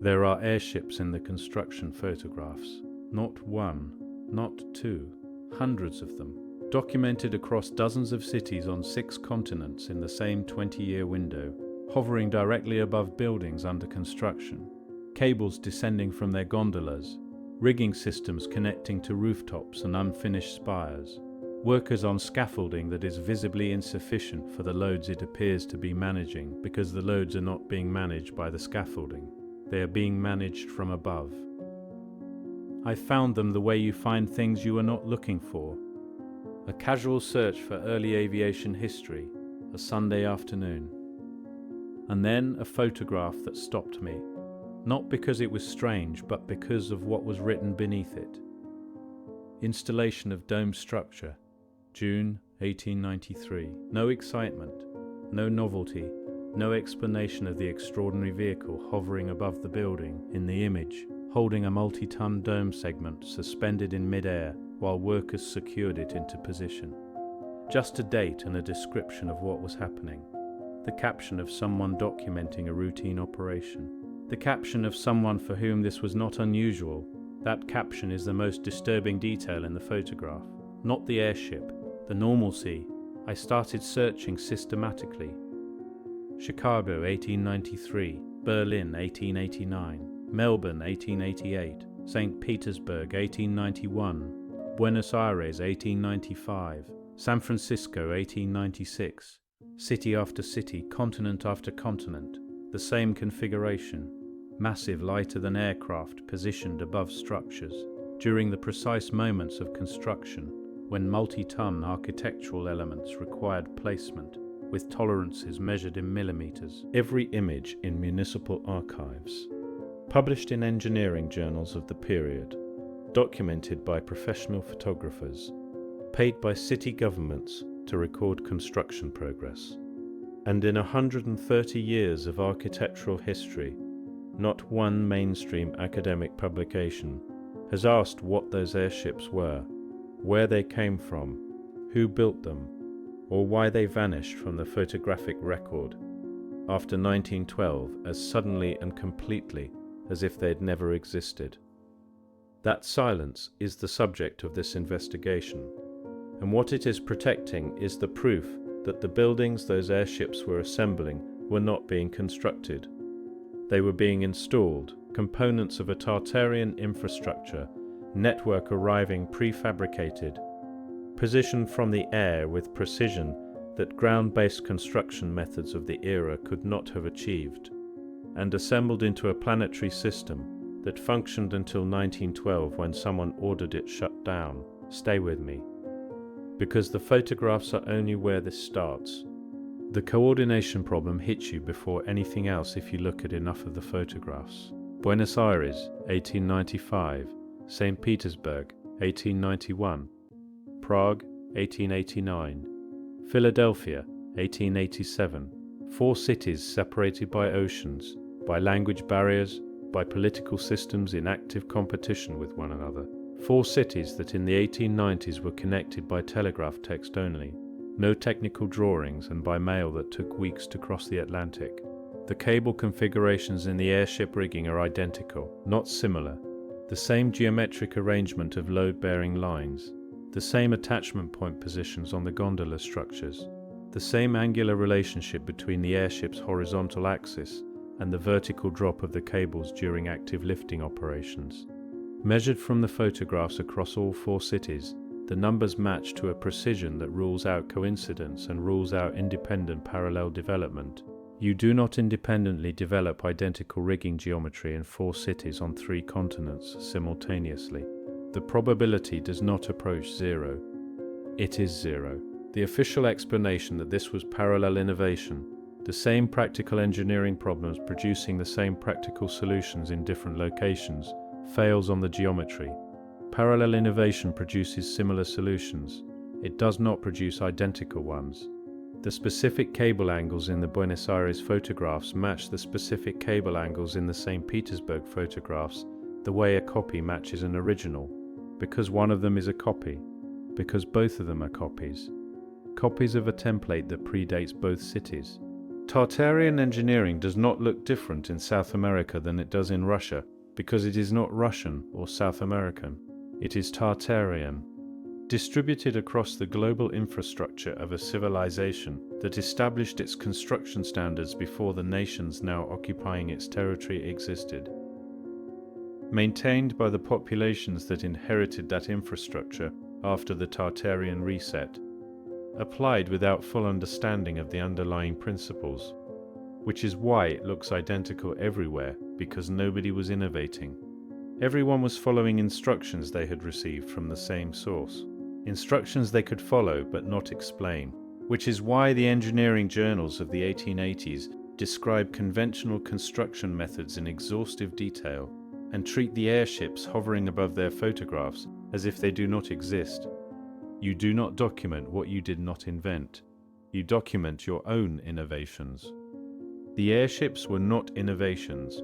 There are airships in the construction photographs. Not one, not two, hundreds of them, documented across dozens of cities on 6 continents in the same 20-year window, hovering directly above buildings under construction, cables descending from their gondolas, rigging systems connecting to rooftops and unfinished spires, workers on scaffolding that is visibly insufficient for the loads it appears to be managing because the loads are not being managed by the scaffolding. They are being managed from above. I found them the way you find things you are not looking for. A casual search for early aviation history, a Sunday afternoon. And then a photograph that stopped me, not because it was strange, but because of what was written beneath it. Installation of dome structure, June 1893. No excitement, no novelty, no explanation of the extraordinary vehicle hovering above the building in the image, holding a multi-ton dome segment suspended in mid-air while workers secured it into position. Just a date and a description of what was happening. The caption of someone documenting a routine operation. The caption of someone for whom this was not unusual. That caption is the most disturbing detail in the photograph. Not the airship, the normalcy. I started searching systematically. Chicago, 1893. Berlin, 1889. Melbourne, 1888. St. Petersburg, 1891. Buenos Aires, 1895. San Francisco, 1896. City after city, continent after continent, the same configuration, massive lighter-than-air craft positioned above structures, during the precise moments of construction, when multi-ton architectural elements required placement, with tolerances measured in millimeters. Every image in municipal archives, published in engineering journals of the period, documented by professional photographers, paid by city governments to record construction progress. And in 130 years of architectural history, not one mainstream academic publication has asked what those airships were, where they came from, who built them, or why they vanished from the photographic record after 1912 as suddenly and completely as if they'd never existed. That silence is the subject of this investigation, and what it is protecting is the proof that the buildings those airships were assembling were not being constructed. They were being installed, components of a Tartarian infrastructure, network arriving prefabricated, positioned from the air with precision that ground-based construction methods of the era could not have achieved, and assembled into a planetary system that functioned until 1912 when someone ordered it shut down. Stay with me, because the photographs are only where this starts. The coordination problem hits you before anything else if you look at enough of the photographs. Buenos Aires, 1895. St. Petersburg, 1891. Prague, 1889. Philadelphia, 1887. 4 cities separated by oceans, by language barriers, by political systems in active competition with one another. 4 cities that in the 1890s were connected by telegraph text only, no technical drawings, and by mail that took weeks to cross the Atlantic. The cable configurations in the airship rigging are identical, not similar. The same geometric arrangement of load-bearing lines, the same attachment point positions on the gondola structures, the same angular relationship between the airship's horizontal axis and the vertical drop of the cables during active lifting operations. Measured from the photographs across all 4 cities, the numbers match to a precision that rules out coincidence and rules out independent parallel development. You do not independently develop identical rigging geometry in 4 cities on 3 continents simultaneously. The probability does not approach 0. It is 0. The official explanation that this was parallel innovation, the same practical engineering problems producing the same practical solutions in different locations, fails on the geometry. Parallel innovation produces similar solutions. It does not produce identical ones. The specific cable angles in the Buenos Aires photographs match the specific cable angles in the St. Petersburg photographs the way a copy matches an original, because one of them is a copy, because both of them are copies. Copies of a template that predates both cities. Tartarian engineering does not look different in South America than it does in Russia, because it is not Russian or South American. It is Tartarian, distributed across the global infrastructure of a civilization that established its construction standards before the nations now occupying its territory existed. Maintained by the populations that inherited that infrastructure after the Tartarian reset, applied without full understanding of the underlying principles, which is why it looks identical everywhere, because nobody was innovating. Everyone was following instructions they had received from the same source. Instructions they could follow but not explain, which is why the engineering journals of the 1880s describe conventional construction methods in exhaustive detail and treat the airships hovering above their photographs as if they do not exist. You do not document what you did not invent. You document your own innovations. The airships were not innovations.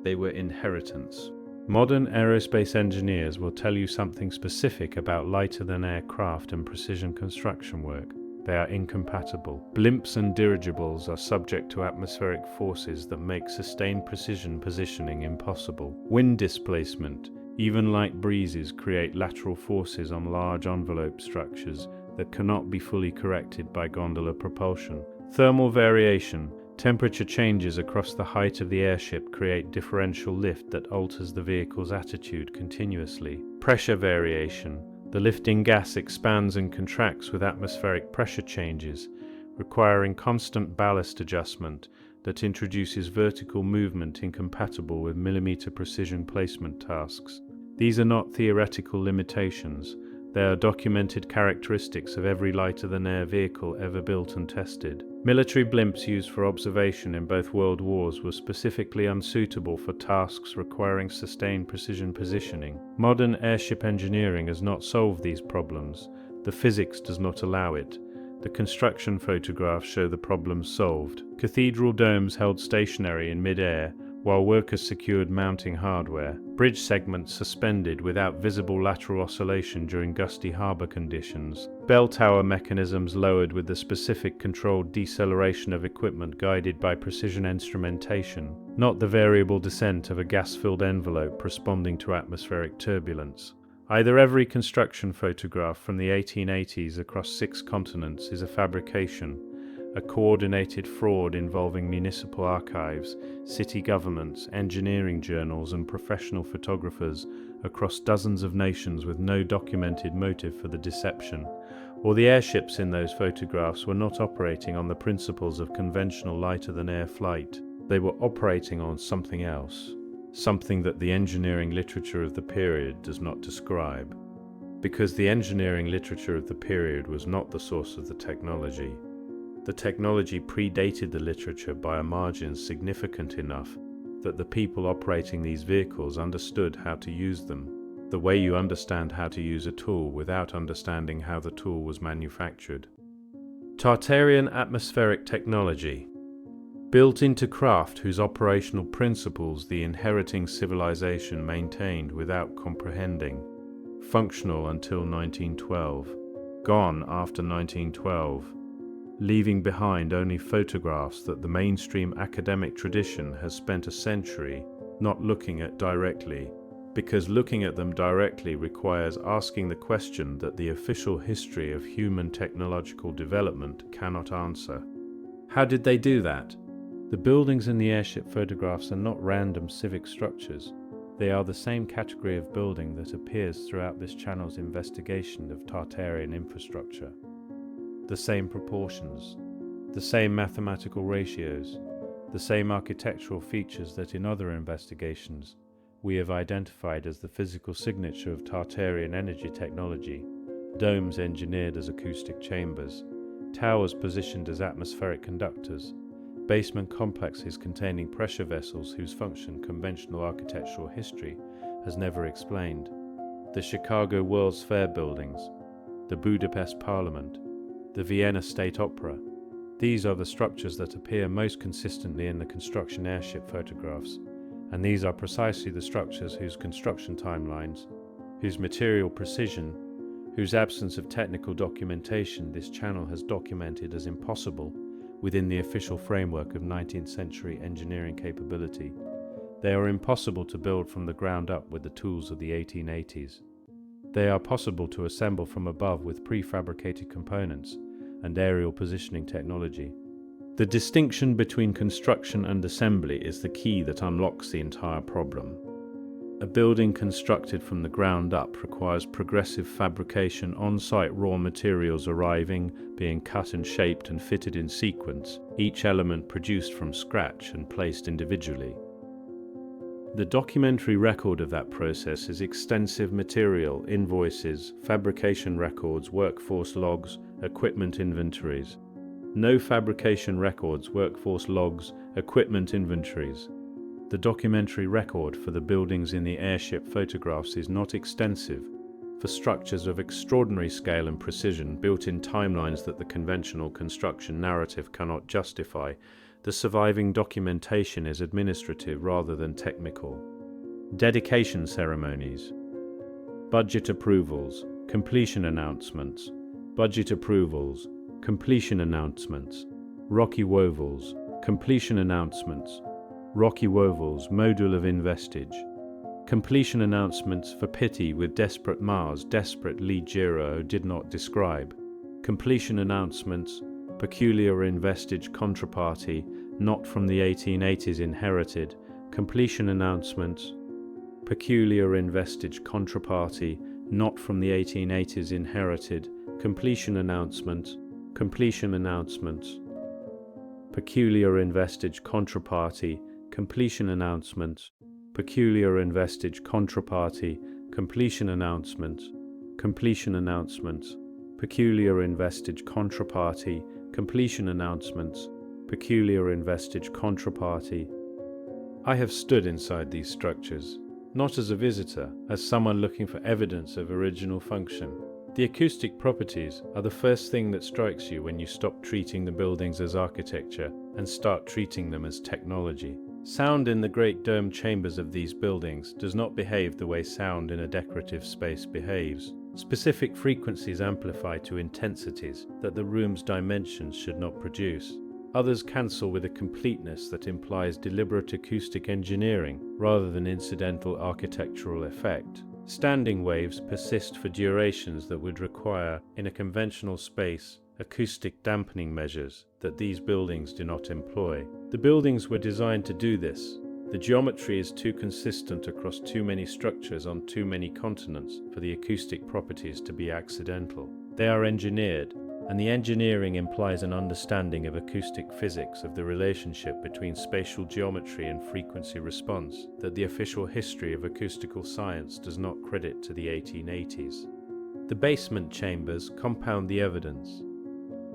They were inheritance. Modern aerospace engineers will tell you something specific about lighter-than-air craft and precision construction work. They are incompatible. Blimps and dirigibles are subject to atmospheric forces that make sustained precision positioning impossible. Wind displacement, even light breezes, create lateral forces on large envelope structures that cannot be fully corrected by gondola propulsion. Thermal variation, temperature changes across the height of the airship create differential lift that alters the vehicle's attitude continuously. Pressure variation, the lifting gas expands and contracts with atmospheric pressure changes, requiring constant ballast adjustment that introduces vertical movement incompatible with millimeter precision placement tasks. These are not theoretical limitations. They are documented characteristics of every lighter-than-air vehicle ever built and tested. Military blimps used for observation in both world wars were specifically unsuitable for tasks requiring sustained precision positioning. Modern airship engineering has not solved these problems. The physics does not allow it. The construction photographs show the problems solved. Cathedral domes held stationary in mid-air, while workers secured mounting hardware. Bridge segments suspended without visible lateral oscillation during gusty harbour conditions. Bell tower mechanisms lowered with the specific controlled deceleration of equipment guided by precision instrumentation, not the variable descent of a gas-filled envelope responding to atmospheric turbulence. Either every construction photograph from the 1880s across 6 continents is a fabrication, a coordinated fraud involving municipal archives, city governments, engineering journals, and professional photographers across dozens of nations with no documented motive for the deception, or the airships in those photographs were not operating on the principles of conventional lighter-than-air flight. They were operating on something else, something that the engineering literature of the period does not describe, because the engineering literature of the period was not the source of the technology. The technology predated the literature by a margin significant enough that the people operating these vehicles understood how to use them, the way you understand how to use a tool without understanding how the tool was manufactured. Tartarian atmospheric technology, built into craft whose operational principles the inheriting civilization maintained without comprehending, functional until 1912, gone after 1912, leaving behind only photographs that the mainstream academic tradition has spent a century not looking at directly, because looking at them directly requires asking the question that the official history of human technological development cannot answer. How did they do that? The buildings in the airship photographs are not random civic structures. They are the same category of building that appears throughout this channel's investigation of Tartarian infrastructure. The same proportions, the same mathematical ratios, the same architectural features that in other investigations we have identified as the physical signature of Tartarian energy technology: domes engineered as acoustic chambers, towers positioned as atmospheric conductors, basement complexes containing pressure vessels whose function conventional architectural history has never explained, the Chicago World's Fair buildings, the Budapest Parliament, the Vienna State Opera. These are the structures that appear most consistently in the construction airship photographs, and these are precisely the structures whose construction timelines, whose material precision, whose absence of technical documentation this channel has documented as impossible, within the official framework of 19th century engineering capability. They are impossible to build from the ground up with the tools of the 1880s. They are possible to assemble from above with prefabricated components and aerial positioning technology. The distinction between construction and assembly is the key that unlocks the entire problem. A building constructed from the ground up requires progressive fabrication on-site, raw materials arriving, being cut and shaped and fitted in sequence, each element produced from scratch and placed individually. The documentary record of that process is extensive material, invoices, fabrication records, workforce logs, equipment inventories. No fabrication records, workforce logs, equipment inventories. The documentary record for the buildings in the airship photographs is not extensive. For structures of extraordinary scale and precision, built in timelines that the conventional construction narrative cannot justify, the surviving documentation is administrative rather than technical. Dedication ceremonies, budget approvals, completion announcements, budget approvals, completion announcements, rocky wovels, completion announcements, rocky wovels, module of investage, completion announcements for pity with desperate Mars, desperate Lee Giro did not describe, completion announcements, peculiar investage contraparty, not from the 1880s inherited, completion announcements, peculiar investage contraparty, not from the 1880s inherited, completion announcements, completion announcements, peculiar investage contraparty, completion announcements, peculiar investage contraparty, completion announcements, completion announcements, peculiar investage contraparty, completion announcements, peculiar investage contraparty. I have stood inside these structures, not as a visitor, as someone looking for evidence of original function. The acoustic properties are the first thing that strikes you when you stop treating the buildings as architecture and start treating them as technology. Sound in the great dome chambers of these buildings does not behave the way sound in a decorative space behaves. Specific frequencies amplify to intensities that the room's dimensions should not produce. Others cancel with a completeness that implies deliberate acoustic engineering rather than incidental architectural effect. Standing waves persist for durations that would require, in a conventional space, acoustic dampening measures that these buildings do not employ. The buildings were designed to do this. The geometry is too consistent across too many structures on too many continents for the acoustic properties to be accidental. They are engineered, and the engineering implies an understanding of acoustic physics of the relationship between spatial geometry and frequency response that the official history of acoustical science does not credit to the 1880s. The basement chambers compound the evidence.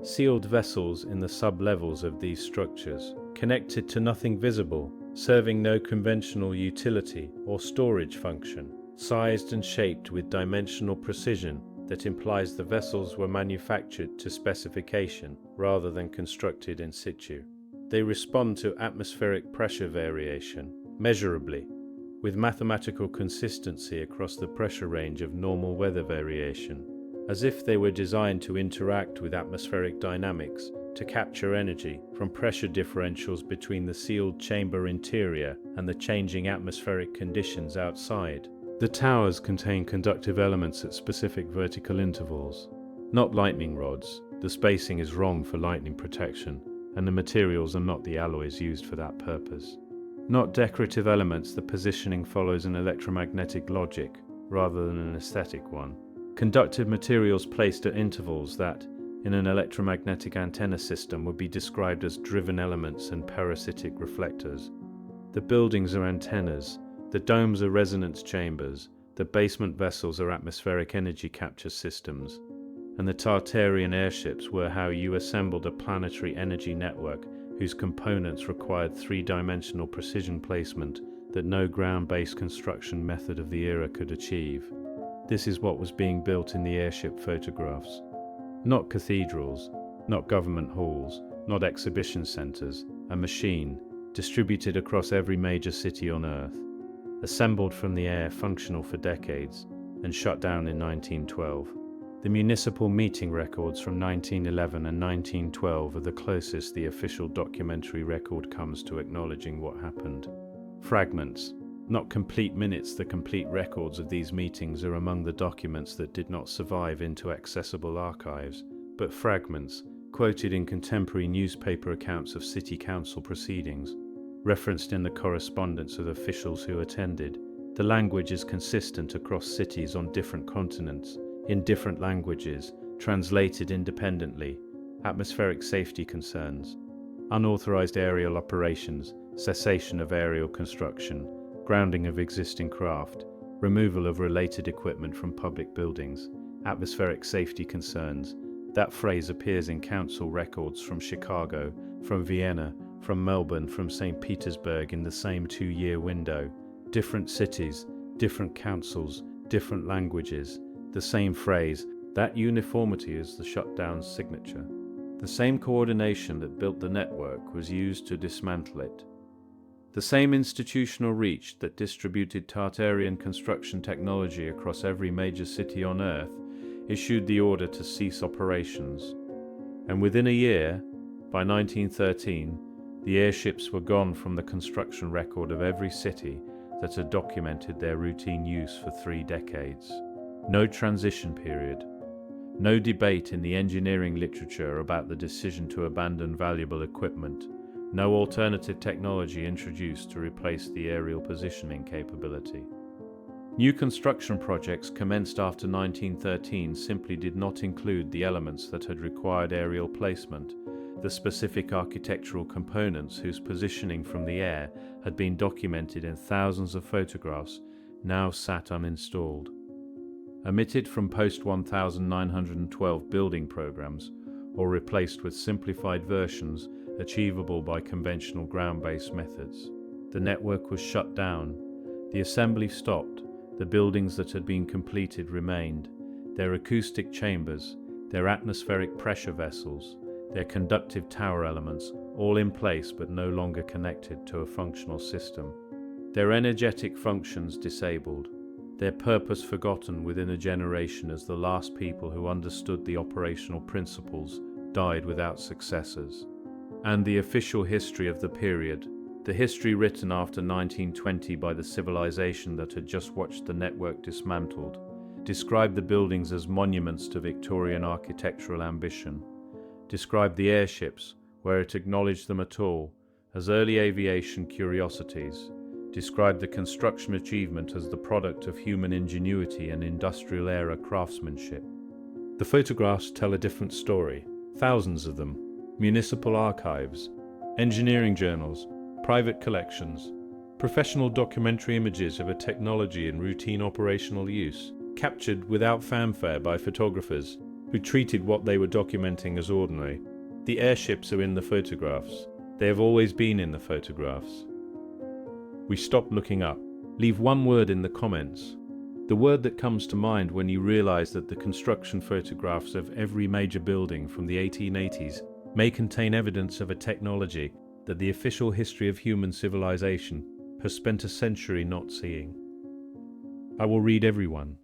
Sealed vessels in the sub-levels of these structures, connected to nothing visible, serving no conventional utility or storage function, sized and shaped with dimensional precision that implies the vessels were manufactured to specification rather than constructed in situ. They respond to atmospheric pressure variation, measurably, with mathematical consistency across the pressure range of normal weather variation, as if they were designed to interact with atmospheric dynamics to capture energy from pressure differentials between the sealed chamber interior and the changing atmospheric conditions outside. The towers contain conductive elements at specific vertical intervals. Not lightning rods, the spacing is wrong for lightning protection, and the materials are not the alloys used for that purpose. Not decorative elements, the positioning follows an electromagnetic logic rather than an aesthetic one. Conductive materials placed at intervals that, in an electromagnetic antenna system, would be described as driven elements and parasitic reflectors. The buildings are antennas, the domes are resonance chambers, the basement vessels are atmospheric energy capture systems, and the Tartarian airships were how you assembled a planetary energy network whose components required three-dimensional precision placement that no ground-based construction method of the era could achieve. This is what was being built in the airship photographs. Not cathedrals, not government halls, not exhibition centers, a machine, distributed across every major city on Earth, assembled from the air, functional for decades, and shut down in 1912. The municipal meeting records from 1911 and 1912 are the closest the official documentary record comes to acknowledging what happened. Fragments, not complete minutes, the complete records of these meetings are among the documents that did not survive into accessible archives, but fragments, quoted in contemporary newspaper accounts of city council proceedings, referenced in the correspondence of officials who attended. The language is consistent across cities on different continents, in different languages, translated independently. Atmospheric safety concerns, unauthorized aerial operations, cessation of aerial construction, grounding of existing craft, removal of related equipment from public buildings, atmospheric safety concerns. That phrase appears in council records from Chicago, from Vienna, from Melbourne, from St. Petersburg in the same 2-year window. Different cities, different councils, different languages. The same phrase, that uniformity is the shutdown's signature. The same coordination that built the network was used to dismantle it. The same institutional reach that distributed Tartarian construction technology across every major city on Earth issued the order to cease operations. And within a year, by 1913, the airships were gone from the construction record of every city that had documented their routine use for 3 decades. No transition period. No debate in the engineering literature about the decision to abandon valuable equipment. No alternative technology introduced to replace the aerial positioning capability. New construction projects commenced after 1913 simply did not include the elements that had required aerial placement, the specific architectural components whose positioning from the air had been documented in thousands of photographs now sat uninstalled. Omitted from post-1912 building programs, or replaced with simplified versions achievable by conventional ground-based methods. The network was shut down. The assembly stopped. The buildings that had been completed remained. Their acoustic chambers, their atmospheric pressure vessels, their conductive tower elements, all in place but no longer connected to a functional system. Their energetic functions disabled. Their purpose forgotten within a generation as the last people who understood the operational principles died without successors. And the official history of the period, the history written after 1920 by the civilization that had just watched the network dismantled, described the buildings as monuments to Victorian architectural ambition, described the airships, where it acknowledged them at all, as early aviation curiosities, described the construction achievement as the product of human ingenuity and industrial era craftsmanship. The photographs tell a different story, thousands of them, municipal archives, engineering journals, private collections, professional documentary images of a technology in routine operational use, captured without fanfare by photographers who treated what they were documenting as ordinary. The airships are in the photographs. They have always been in the photographs. We stop looking up. Leave one word in the comments. The word that comes to mind when you realize that the construction photographs of every major building from the 1880s may contain evidence of a technology that the official history of human civilization has spent a century not seeing. I will read everyone.